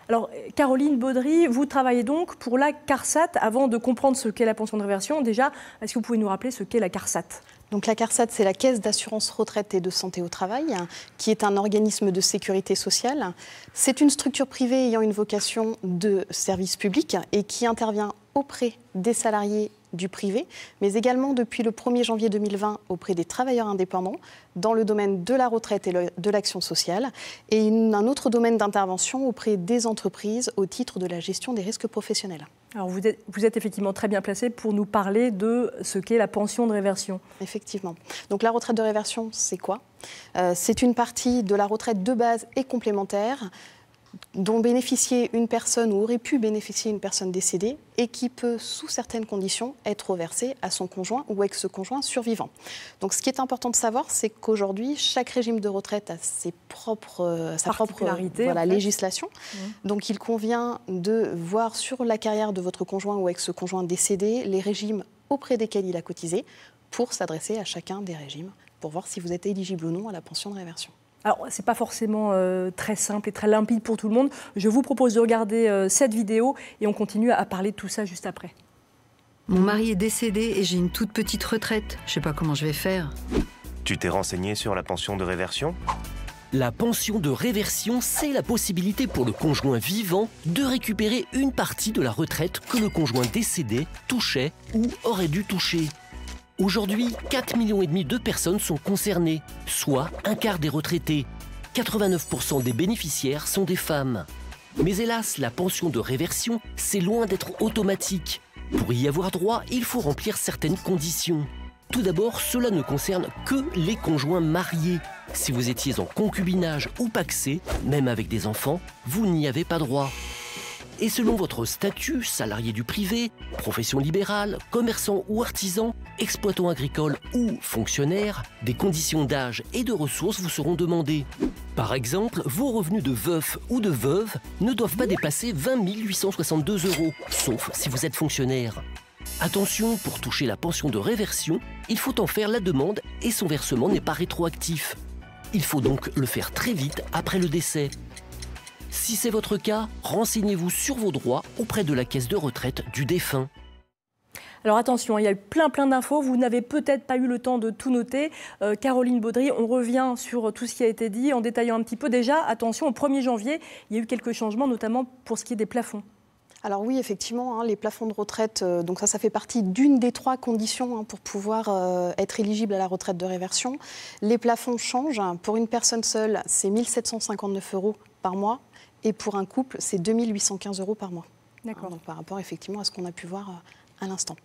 Alors, Caroline Baudry, vous travaillez donc pour la CARSAT. Avant de comprendre ce qu'est la pension de réversion, déjà, est-ce que vous pouvez nous rappeler ce qu'est la CARSAT ? Donc la CARSAT, c'est la Caisse d'assurance retraite et de santé au travail, qui est un organisme de sécurité sociale. C'est une structure privée ayant une vocation de service public et qui intervient auprès des salariés du privé, mais également depuis le 1er janvier 2020 auprès des travailleurs indépendants dans le domaine de la retraite et de l'action sociale, et un autre domaine d'intervention auprès des entreprises au titre de la gestion des risques professionnels. Alors vous êtes effectivement très bien placé pour nous parler de ce qu'est la pension de réversion. Effectivement. Donc la retraite de réversion, c'est quoi ? C'est une partie de la retraite de base et complémentaire dont bénéficiait une personne ou aurait pu bénéficier une personne décédée et qui peut, sous certaines conditions, être reversée à son conjoint ou ex-conjoint survivant. Donc ce qui est important de savoir, c'est qu'aujourd'hui, chaque régime de retraite a sa propre législation. Donc il convient de voir sur la carrière de votre conjoint ou ex-conjoint décédé les régimes auprès desquels il a cotisé pour s'adresser à chacun des régimes, pour voir si vous êtes éligible ou non à la pension de réversion. Alors, ce n'est pas forcément très simple et très limpide pour tout le monde. Je vous propose de regarder cette vidéo et on continue à parler de tout ça juste après. Mon mari est décédé et j'ai une toute petite retraite. Je ne sais pas comment je vais faire. Tu t'es renseigné sur la pension de réversion ? La pension de réversion, c'est la possibilité pour le conjoint vivant de récupérer une partie de la retraite que le conjoint décédé touchait ou aurait dû toucher. Aujourd'hui, 4,5 millions de personnes sont concernées, soit un quart des retraités. 89% des bénéficiaires sont des femmes. Mais hélas, la pension de réversion, c'est loin d'être automatique. Pour y avoir droit, il faut remplir certaines conditions. Tout d'abord, cela ne concerne que les conjoints mariés. Si vous étiez en concubinage ou pacsé, même avec des enfants, vous n'y avez pas droit. Et selon votre statut, salarié du privé, profession libérale, commerçant ou artisan, exploitant agricole ou fonctionnaire, des conditions d'âge et de ressources vous seront demandées. Par exemple, vos revenus de veuf ou de veuve ne doivent pas dépasser 20 862 €, sauf si vous êtes fonctionnaire. Attention, pour toucher la pension de réversion, il faut en faire la demande et son versement n'est pas rétroactif. Il faut donc le faire très vite après le décès. Si c'est votre cas, renseignez-vous sur vos droits auprès de la caisse de retraite du défunt. Alors attention, il y a eu plein d'infos, vous n'avez peut-être pas eu le temps de tout noter. Caroline Baudry, on revient sur tout ce qui a été dit en détaillant un petit peu. Déjà, attention, au 1er janvier, il y a eu quelques changements, notamment pour ce qui est des plafonds. Alors oui, effectivement, les plafonds de retraite, donc ça fait partie d'une des 3 conditions pour pouvoir être éligible à la retraite de réversion. Les plafonds changent. Pour une personne seule, c'est 1 759 € par mois. Et pour un couple, c'est 2 815 € par mois. D'accord. Donc par rapport effectivement à ce qu'on a pu voir à l'instant.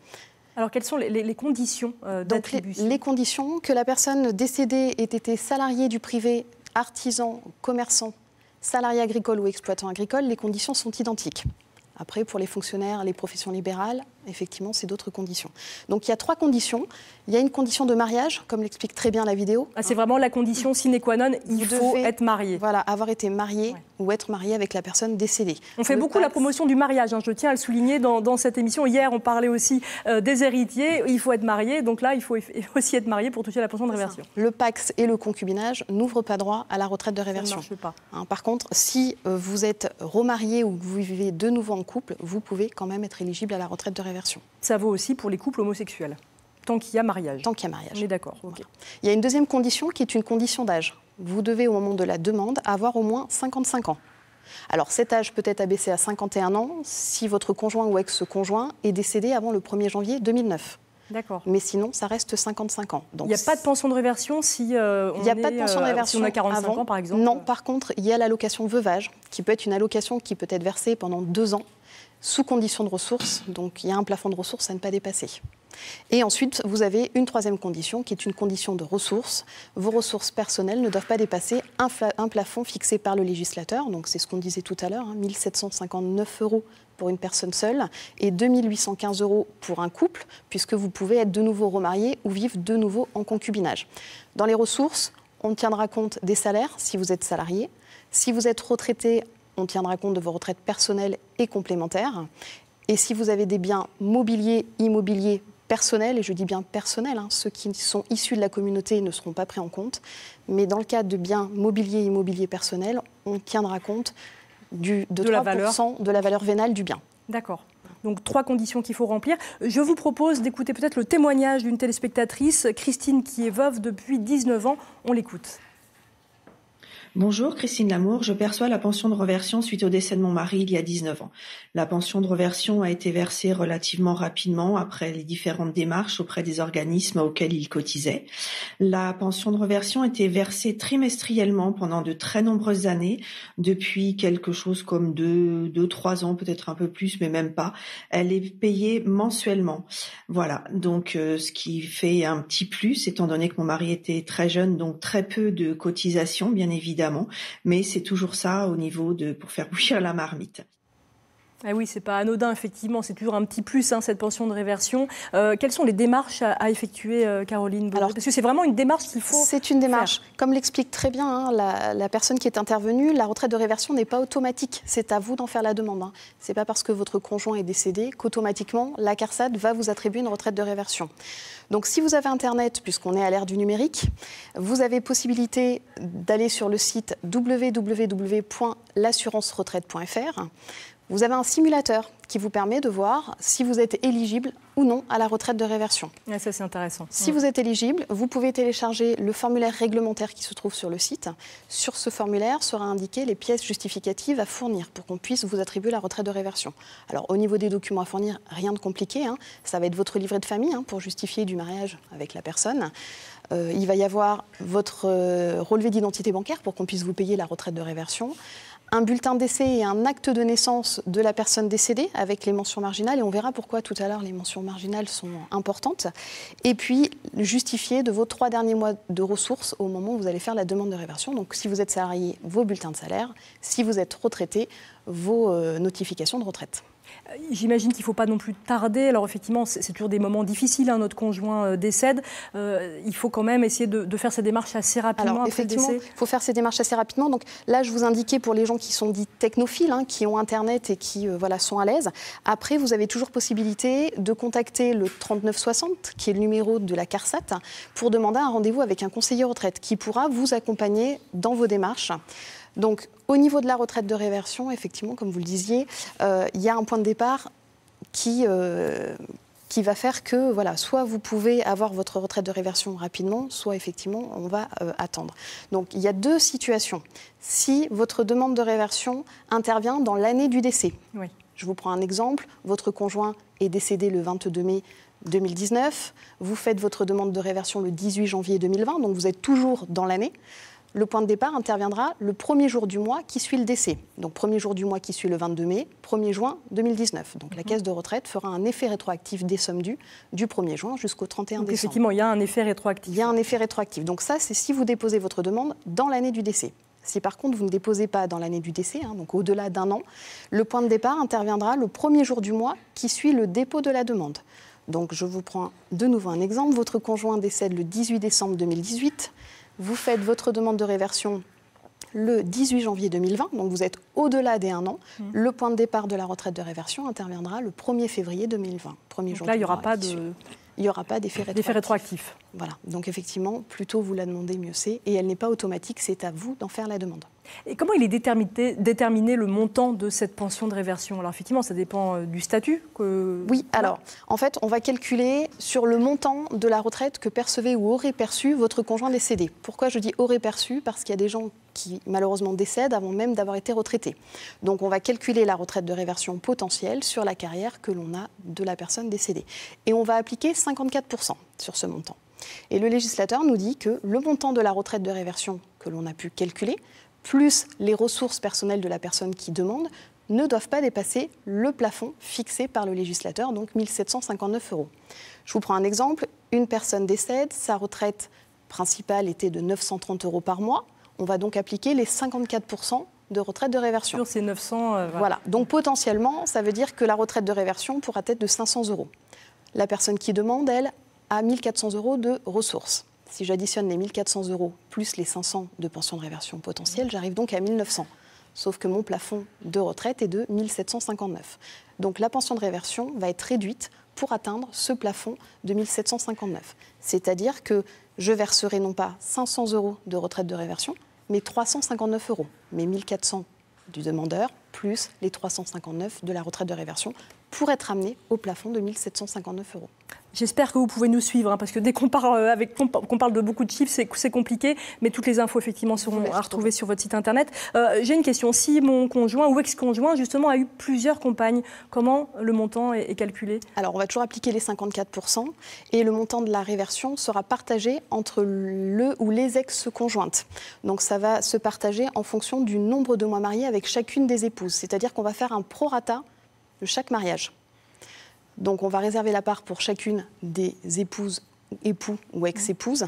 Alors quelles sont les conditions d'attribution ? Les conditions, que la personne décédée ait été salariée du privé, artisan, commerçant, salarié agricole ou exploitant agricole, les conditions sont identiques. Après, pour les fonctionnaires, les professions libérales, effectivement, c'est d'autres conditions. Donc il y a 3 conditions. Il y a une condition de mariage, comme l'explique très bien la vidéo. Ah, c'est vraiment la condition sine qua non, il faut être marié. Voilà, avoir été marié ou être marié avec la personne décédée. On fait beaucoup la promotion du mariage, je tiens à le souligner dans cette émission. Hier, on parlait aussi des héritiers, il faut être marié, donc là, il faut aussi être marié pour toucher la pension de réversion. Le PACS et le concubinage n'ouvrent pas droit à la retraite de réversion. Ça ne marche pas. Par contre, si vous êtes remarié ou que vous vivez de nouveau en couple, vous pouvez quand même être éligible à la retraite de réversion. Ça vaut aussi pour les couples homosexuels, tant qu'il y a mariage. Tant qu'il y a mariage. On est d'accord. Voilà. Il y a une deuxième condition qui est une condition d'âge. Vous devez, au moment de la demande, avoir au moins 55 ans. Alors cet âge peut être abaissé à 51 ans si votre conjoint ou ex-conjoint est décédé avant le 1er janvier 2009. D'accord. Mais sinon, ça reste 55 ans. Donc, il n'y a pas de pension de réversion si on a 45 ans, par exemple. Non, par contre, il y a l'allocation veuvage, qui peut être une allocation qui peut être versée pendant 2 ans, sous condition de ressources. Donc, il y a un plafond de ressources à ne pas dépasser. Et ensuite, vous avez une 3e condition, qui est une condition de ressources. Vos ressources personnelles ne doivent pas dépasser un plafond fixé par le législateur. Donc, c'est ce qu'on disait tout à l'heure, 1 759 € pour une personne seule et 2 815 € pour un couple, puisque vous pouvez être de nouveau remarié ou vivre de nouveau en concubinage. Dans les ressources, on tiendra compte des salaires si vous êtes salarié. Si vous êtes retraité, on tiendra compte de vos retraites personnelles et complémentaires. Et si vous avez des biens mobiliers, immobiliers, personnels, et je dis bien personnels, ceux qui sont issus de la communauté ne seront pas pris en compte. Mais dans le cas de biens mobiliers, immobiliers personnels, on tiendra compte de 3% de la valeur vénale du bien. D'accord. Donc 3 conditions qu'il faut remplir. Je vous propose d'écouter peut-être le témoignage d'une téléspectatrice, Christine, qui est veuve depuis 19 ans. On l'écoute. Bonjour, Christine Lamour. Je perçois la pension de reversion suite au décès de mon mari il y a 19 ans. La pension de reversion a été versée relativement rapidement après les différentes démarches auprès des organismes auxquels il cotisait. La pension de reversion a été versée trimestriellement pendant de très nombreuses années, depuis quelque chose comme 2-3 ans, peut-être un peu plus, mais même pas. Elle est payée mensuellement. Voilà, donc ce qui fait un petit plus, étant donné que mon mari était très jeune, donc très peu de cotisations, bien évidemment. Mais c'est toujours ça au niveau pour faire bouillir la marmite. Ah oui, c'est pas anodin, effectivement, c'est toujours un petit plus, cette pension de réversion. Quelles sont les démarches à effectuer, Caroline Baudry ? Parce que c'est vraiment une démarche qu'il faut C'est une démarche. Faire. Comme l'explique très bien la personne qui est intervenue, la retraite de réversion n'est pas automatique. C'est à vous d'en faire la demande. Ce n'est pas parce que votre conjoint est décédé qu'automatiquement, la CARSAT va vous attribuer une retraite de réversion. Donc si vous avez Internet, puisqu'on est à l'ère du numérique, vous avez possibilité d'aller sur le site www.l'assuranceretraite.fr. Vous avez un simulateur qui vous permet de voir si vous êtes éligible ou non à la retraite de réversion. Ah, ça, c'est intéressant. Si vous êtes éligible, vous pouvez télécharger le formulaire réglementaire qui se trouve sur le site. Sur ce formulaire sera indiqué les pièces justificatives à fournir pour qu'on puisse vous attribuer la retraite de réversion. Alors, au niveau des documents à fournir, rien de compliqué. Ça va être votre livret de famille pour justifier du mariage avec la personne. Il va y avoir votre relevé d'identité bancaire pour qu'on puisse vous payer la retraite de réversion. Un bulletin de décès et un acte de naissance de la personne décédée avec les mentions marginales. Et on verra pourquoi tout à l'heure les mentions marginales sont importantes. Et puis, justifier de vos 3 derniers mois de ressources au moment où vous allez faire la demande de réversion. Donc, si vous êtes salarié, vos bulletins de salaire. Si vous êtes retraité, vos notifications de retraite. J'imagine qu'il ne faut pas non plus tarder. Alors effectivement, c'est toujours des moments difficiles. Notre conjoint décède. Il faut quand même essayer de faire ces démarches assez rapidement. Alors effectivement, il faut faire ces démarches assez rapidement. Donc là, je vous indiquais pour les gens qui sont dits technophiles, qui ont Internet et qui sont à l'aise. Après, vous avez toujours possibilité de contacter le 3960, qui est le numéro de la CARSAT, pour demander un rendez-vous avec un conseiller retraite qui pourra vous accompagner dans vos démarches. Donc, au niveau de la retraite de réversion, effectivement, comme vous le disiez, il y a un point de départ qui va faire que, soit vous pouvez avoir votre retraite de réversion rapidement, soit effectivement, on va attendre. Donc, il y a 2 situations. Si votre demande de réversion intervient dans l'année du décès, oui. Je vous prends un exemple, votre conjoint est décédé le 22 mai 2019, vous faites votre demande de réversion le 18 janvier 2020, donc vous êtes toujours dans l'année. Le point de départ interviendra le 1er jour du mois qui suit le décès. Donc, 1er jour du mois qui suit le 22 mai, 1er juin 2019. Donc, la caisse de retraite fera un effet rétroactif des sommes dues du 1er juin jusqu'au 31 décembre. Effectivement, il y a un effet rétroactif. Il y a un effet rétroactif. Donc, ça, c'est si vous déposez votre demande dans l'année du décès. Si, par contre, vous ne déposez pas dans l'année du décès, donc au-delà d'1 an, le point de départ interviendra le 1er jour du mois qui suit le dépôt de la demande. Donc, je vous prends de nouveau un exemple. Votre conjoint décède le 18 décembre 2018. Vous faites votre demande de réversion le 18 janvier 2020, donc vous êtes au-delà des 1 an. Le point de départ de la retraite de réversion interviendra le 1er février 2020. Donc là, il n'y aura pas d'effet rétroactif. Voilà, donc effectivement, plus tôt vous la demandez, mieux c'est. Et elle n'est pas automatique, c'est à vous d'en faire la demande. Et comment il est déterminé le montant de cette pension de réversion ? Alors effectivement, ça dépend du statut. Oui, alors en fait, on va calculer sur le montant de la retraite que percevait ou aurait perçu votre conjoint décédé. Pourquoi je dis aurait perçu ? Parce qu'il y a des gens qui malheureusement décèdent avant même d'avoir été retraités. Donc on va calculer la retraite de réversion potentielle sur la carrière que l'on a de la personne décédée. Et on va appliquer 54% sur ce montant. Et le législateur nous dit que le montant de la retraite de réversion que l'on a pu calculer, plus les ressources personnelles de la personne qui demande, ne doivent pas dépasser le plafond fixé par le législateur, donc 1 759 €. Je vous prends un exemple. Une personne décède, sa retraite principale était de 930 € par mois. On va donc appliquer les 54% de retraite de réversion. Sur ces 900... Voilà. Donc potentiellement, ça veut dire que la retraite de réversion pourra être de 500 €. La personne qui demande, elle, a 1 400 € de ressources. Si j'additionne les 1 400 € plus les 500 de pension de réversion potentielle, j'arrive donc à 1 900. Sauf que mon plafond de retraite est de 1 759. Donc la pension de réversion va être réduite pour atteindre ce plafond de 1 759. C'est-à-dire que je verserai non pas 500 € de retraite de réversion, mais 359 €. Mais 1 400 du demandeur plus les 359 de la retraite de réversion pour être amené au plafond de 1 759 €. J'espère que vous pouvez nous suivre, parce que dès qu'on parle de beaucoup de chiffres, c'est compliqué, mais toutes les infos effectivement seront à retrouver sur votre site internet. J'ai une question, si mon conjoint ou ex-conjoint justement a eu plusieurs compagnes, comment le montant est calculé? Alors on va toujours appliquer les 54% et le montant de la réversion sera partagé entre le ou les ex-conjointes. Donc ça va se partager en fonction du nombre de mois mariés avec chacune des épouses, c'est-à-dire qu'on va faire un prorata de chaque mariage. Donc on va réserver la part pour chacune des épouses, époux ou ex-épouses.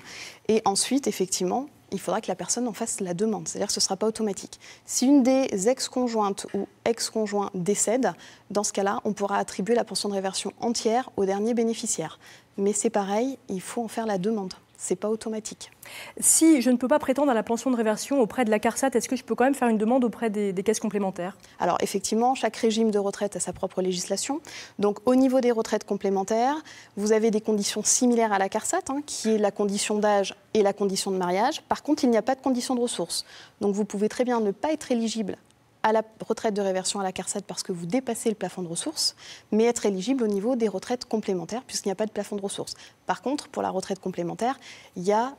Et ensuite, effectivement, il faudra que la personne en fasse la demande. C'est-à-dire que ce ne sera pas automatique. Si une des ex-conjointes ou ex-conjoints décède, dans ce cas-là, on pourra attribuer la pension de réversion entière au dernier bénéficiaire. Mais c'est pareil, il faut en faire la demande. Ce n'est pas automatique. Si je ne peux pas prétendre à la pension de réversion auprès de la CARSAT, est-ce que je peux quand même faire une demande auprès des caisses complémentaires? Alors effectivement, chaque régime de retraite a sa propre législation. Donc au niveau des retraites complémentaires, vous avez des conditions similaires à la CARSAT, qui est la condition d'âge et la condition de mariage. Par contre, il n'y a pas de condition de ressources. Donc vous pouvez très bien ne pas être éligible à la retraite de réversion à la CARSAT parce que vous dépassez le plafond de ressources, mais être éligible au niveau des retraites complémentaires puisqu'il n'y a pas de plafond de ressources. Par contre, pour la retraite complémentaire, il y a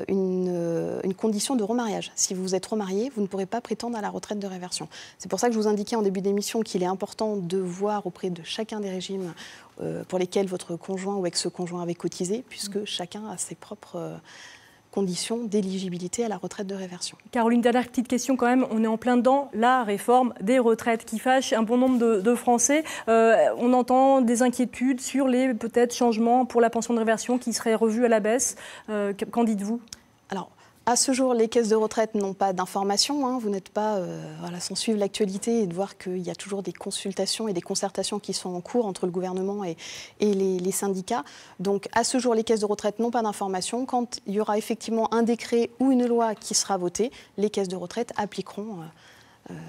une condition de remariage. Si vous êtes remarié, vous ne pourrez pas prétendre à la retraite de réversion. C'est pour ça que je vous indiquais en début d'émission qu'il est important de voir auprès de chacun des régimes pour lesquels votre conjoint ou ex-conjoint avait cotisé, puisque chacun a ses propres conditions d'éligibilité à la retraite de réversion. Caroline, dernière petite question quand même, on est en plein dedans, la réforme des retraites qui fâche un bon nombre de Français. On entend des inquiétudes sur les peut-être changements pour la pension de réversion qui seraient revus à la baisse. Qu'en dites-vous? Alors, à ce jour, les caisses de retraite n'ont pas d'informations. Vous n'êtes pas sans suivre l'actualité et de voir qu'il y a toujours des consultations et des concertations qui sont en cours entre le gouvernement et les syndicats. Donc, à ce jour, les caisses de retraite n'ont pas d'informations. Quand il y aura effectivement un décret ou une loi qui sera votée, les caisses de retraite appliqueront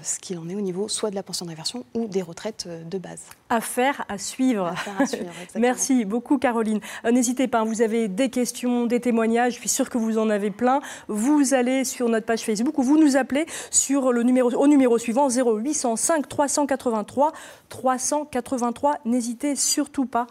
ce qu'il en est au niveau soit de la pension de réversion ou des retraites de base. Affaire à suivre. Affaire à suivre, exactement. Merci beaucoup Caroline. N'hésitez pas, vous avez des questions, des témoignages, je suis sûre que vous en avez plein. Vous allez sur notre page Facebook ou vous nous appelez sur au numéro suivant 0805 383 383. N'hésitez surtout pas.